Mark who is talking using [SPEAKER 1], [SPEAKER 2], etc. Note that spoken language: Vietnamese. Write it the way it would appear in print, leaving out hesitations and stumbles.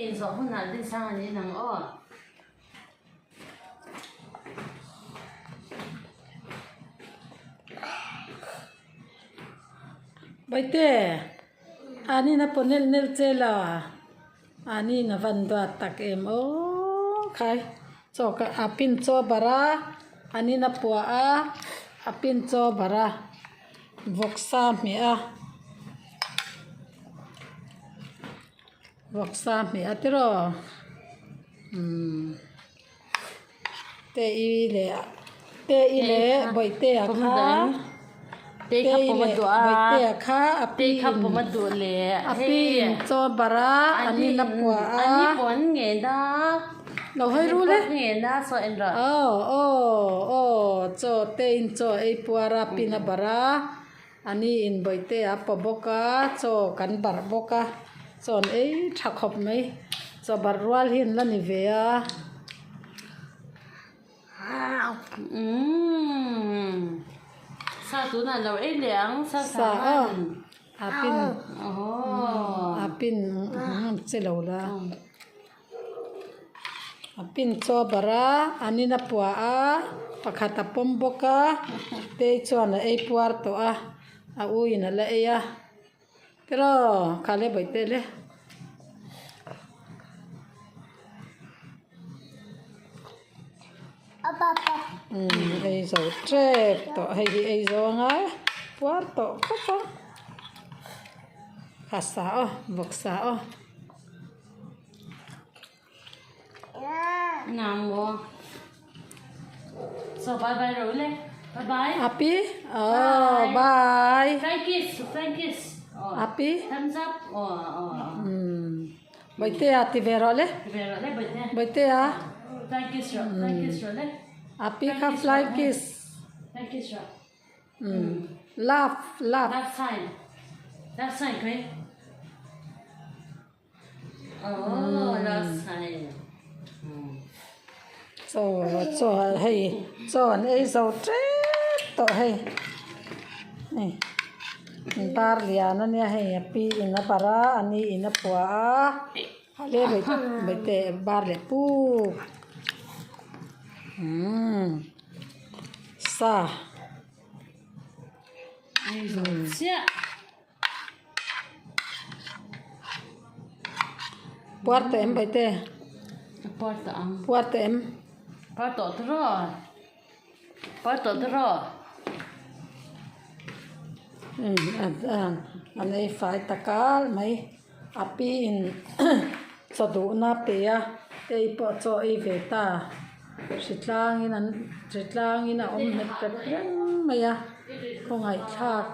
[SPEAKER 1] in so hun na din sang ni nang o
[SPEAKER 2] baite ani na ponel nel chela ani na vandwa tak em o khai cho ka apin cho bara ani na puwa a apin cho bara voksa mi a voksa mi a tiro te i le baite a kha
[SPEAKER 1] te kha pomadu a
[SPEAKER 2] baite a kha
[SPEAKER 1] te kha pomadu le
[SPEAKER 2] apin cho bara ani na puwa a
[SPEAKER 1] ani pon nge da
[SPEAKER 2] lo hai ru le
[SPEAKER 1] nge da so en ra
[SPEAKER 2] cho te in cho ei puara pina bara ani in baite a paboka cho kan bar boka chon ei thakhop mai cho barwal hin la ni ve a
[SPEAKER 1] sa tu na lo ei liang sa
[SPEAKER 2] apin apin che lo la apin cho bara ani na puwa a pakhata pomboka te chon ei puar to a u ina la eya pero khale baite le ei zo trep to hei ei zo nga puar to papa khasa voksa
[SPEAKER 1] Namo. So bye bye rồi bye bye.
[SPEAKER 2] Happy? Bye.
[SPEAKER 1] Thank you.
[SPEAKER 2] Happy?
[SPEAKER 1] Thumbs up.
[SPEAKER 2] Baite ati verole?
[SPEAKER 1] Verole baite.
[SPEAKER 2] Baite a?
[SPEAKER 1] Thank you sir.
[SPEAKER 2] Happy ka fly kiss.
[SPEAKER 1] Thank you sir.
[SPEAKER 2] Laugh.
[SPEAKER 1] Left side okay. Left side.
[SPEAKER 2] So hey, chon ei zo trep to hey. Nei. Bar liana ne hey pi ina para ani ina puwa hale baite bar le pu. Sa. Puerta em baite. Puerta em.
[SPEAKER 1] Porto tro.
[SPEAKER 2] Anh ấy phải takal mấy api in cho đủ na pea tây po cho ấy về ta sitlang in hết tất mày à không hay khác